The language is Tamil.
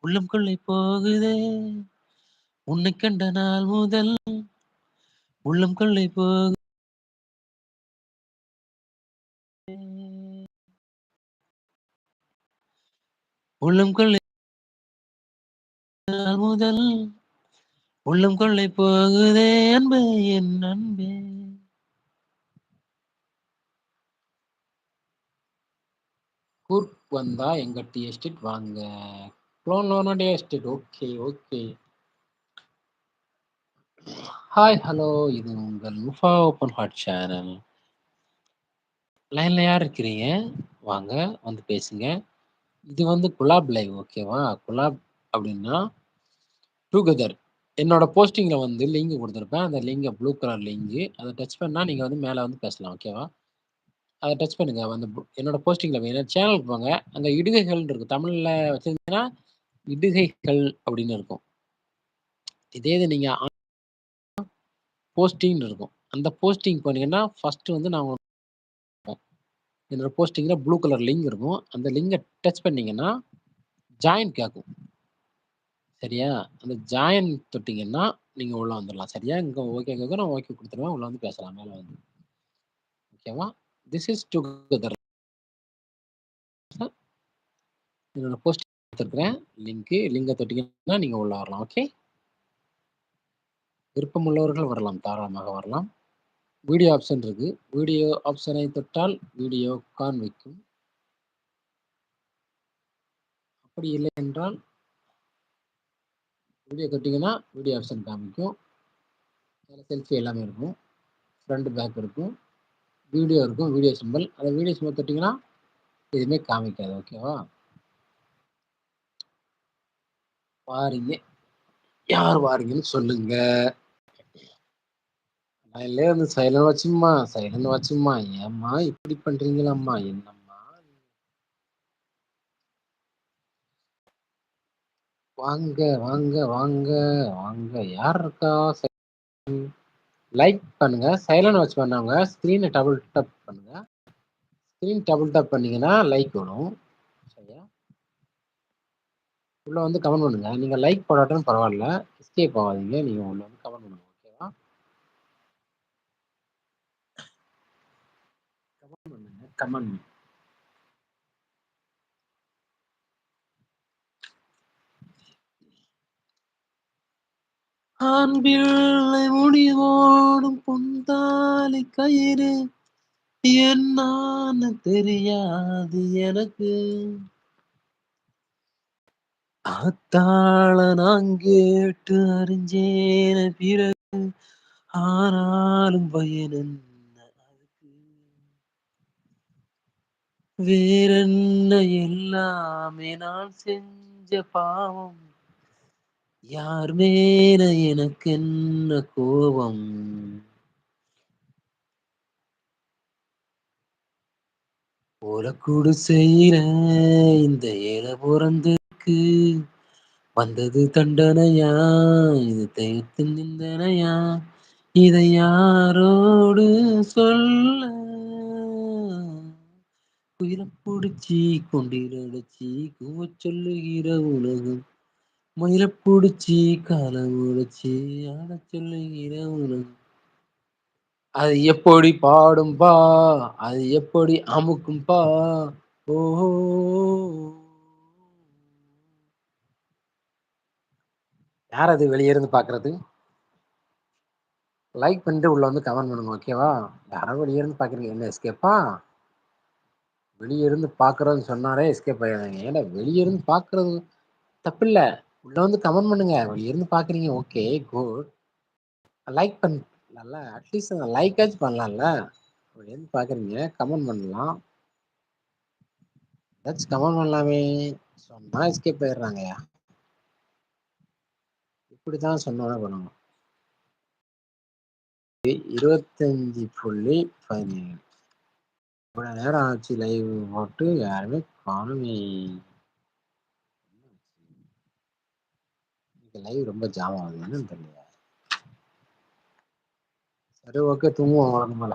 உள்ளம் கொள்ளை போகுதே உன்னை கண்ட நாள் முதல் உள்ளம் கொள்ளை போகுதே உள்ளம் கொள்ளை நாள் முதல் உள்ளம் கொள்ளை போகுதே அன்பே என் அன்பே. கூர்க் வந்தா எங்க டீ எஸ்டேட் வாங்க. Clone tea estate. Okay okay. Hi hello, இது உங்கள் முஃபா ஓப்பன் ஹார்ட் சேனல். லைன்ல யார் இருக்கிறீங்க? வாங்க வந்து பேசுங்க. இது வந்து குலாப் லைவ், ஓகேவா? குலாப் அப்படின்னா டுகெதர். என்னோட போஸ்டிங்ல வந்து லிங்க் கொடுத்துருப்பேன். அந்த லிங்கை ப்ளூ கலர் லிங்க், அதை டச் பண்ணா நீங்க வந்து மேல வந்து பேசலாம், ஓகேவா? அதை டச் பண்ணுங்க. வந்து என்னோட போஸ்டிங்ல என்னோட சேனலுக்கு போங்க. அங்க இடுகைகள் இருக்கு. தமிழ்ல வச்சிருந்தீங்கன்னா இடுகைகள் அப்படின்னு இருக்கும். இதே இது நீங்க போஸ்டிங் இருக்கும். அந்த போஸ்டிங் போனீங்கன்னா ஃபர்ஸ்ட் வந்து நான் என்னோட போஸ்டிங்ல ப்ளூ கலர் லிங்க் இருக்கும். அந்த லிங்கை டச் பண்ணீங்கன்னா ஜாயின் கேட்கும். சரியா? அந்த ஜாயின் தொட்டீங்கன்னா நீங்க உள்ள வந்துடலாம். சரியா? இங்க ஓகே கேட்கும். நான் ஓகே கொடுத்துருவேன். உள்ள வந்து பேசலாம் மேல வந்து. ஓகேவா? This is together. என்னோட போஸ்டிங் கொடுத்துருக்கிறேன் லிங்கை தொட்டீங்கன்னா நீங்க உள்ள வரலாம். ஓகே? விருப்பமுள்ளவர்கள் வரலாம். தாராளமாக வரலாம். வீடியோ ஆப்ஷன் இருக்கு. வீடியோ ஆப்ஷனை தொட்டால் வீடியோ காண்பிக்கும். அப்படி இல்லை என்றால் வீடியோ தொட்டீங்கன்னா வீடியோ ஆப்ஷன் காமிக்கும். அதில் செல்ஃபி எல்லாமே இருக்கும். ஃப்ரண்ட் பேக் இருக்கும். வீடியோ இருக்கும். Video simple. அந்த வீடியோ சிம்பிள் தொட்டீங்கன்னா எதுவுமே காமிக்காது. ஓகேவா? வாரீங்க. யார் வாரீங்கன்னு சொல்லுங்க. லைன்லயே வந்து சைலண்ட் வச்சுமா. ஏம்மா இப்படி பண்றீங்களாம்மா? என்னம்மா? வாங்க வாங்க வாங்க வாங்க. யார் இருக்கா? லைக் பண்ணுங்க. சைலண்ட் வாட்ச் பண்ணவங்க ஸ்கிரீனை டபுள் டப் பண்ணுங்க. ஸ்கிரீன் டபுள் டப் பண்ணீங்கன்னா லைக் வரும். சரியா? உள்ள வந்து கமெண்ட் பண்ணுங்க. நீங்க லைக் போடாட்டும் பரவாயில்ல, எஸ்கேப் ஆகாதீங்க. நீங்க உள்ள வந்து கமெண்ட் பண்ணுங்க. ஓகேவா? கமெண்ட் பண்ணுங்க. கமெண்ட். ஆண் பிள்ளை முடிவோடும் பொந்தாலி கயிறு என்னான்னு தெரியாது எனக்கு. ஆத்தாள நான் கேட்டு அறிஞ்சேன பிறகு ஆனாலும் பயன் என்ன அதுக்கு. வேறென்ன எல்லாமே நான் செஞ்ச பாவம், யார் மேல எனக்கு என்ன கோபம். போலக்கூடு செய்யற இந்த ஏழை பிறந்துக்கு வந்தது தண்டனையா, இது தெய்வத்தின் நிந்தனையா, இதை யாரோடு சொல்ல. உயிரை பிடிச்சி கொண்டில் அடைச்சி கூவ சொல்லுகிற உலகம், மயிரை பிடிச்சி காலை உடைச்சி ஆட சொல்லுகிற உலகம். அது எப்படி பாடும்பா, அது எப்படி அமுக்கும்பா. ஓஹோ. யார் அது வெளியே இருந்து பாக்குறது? லைக் பண்ணிட்டு உள்ள வந்து கமெண்ட் பண்ணுங்க. ஓகேவா? யாரோ வெளியே இருந்து பாக்குறீங்க. என்ன எஸ்கேப்பா? வெளியே இருந்து பாக்குறதுன்னு சொன்னாலே எஸ்கேப் ஆயிடுறாங்க. ஏன்னா வெளியே இருந்து பாக்குறது தப்பில்ல. உள்ள வந்து கமெண்ட் பண்ணுங்க. வெளியே இருந்து பாக்குறீங்க, ஓகே குட். லைக் பண்ண நல்லா, அட்லீஸ்ட் லைக் ஆச்சும் பண்ணலாம்ல. வெளியே இருந்து பாக்குறீங்க, கமெண்ட் பண்ணலாம். ஏதாச்சும் கமெண்ட் பண்ணலாமே. சொன்னா எஸ்கேப் ஆயிடுறாங்கயா. இப்படித்தான் சொன்னோட பண்ணணும். 25.17. இவ்வளவு நேரம் ஆச்சு லைவ் போட்டு யாருமே காணுமே. லைவ் ரொம்ப ஜாம் ஆகுது, என்னன்னு தெரியல. சரி ஓகே, தூங்குவோம் வழக்கம் போல.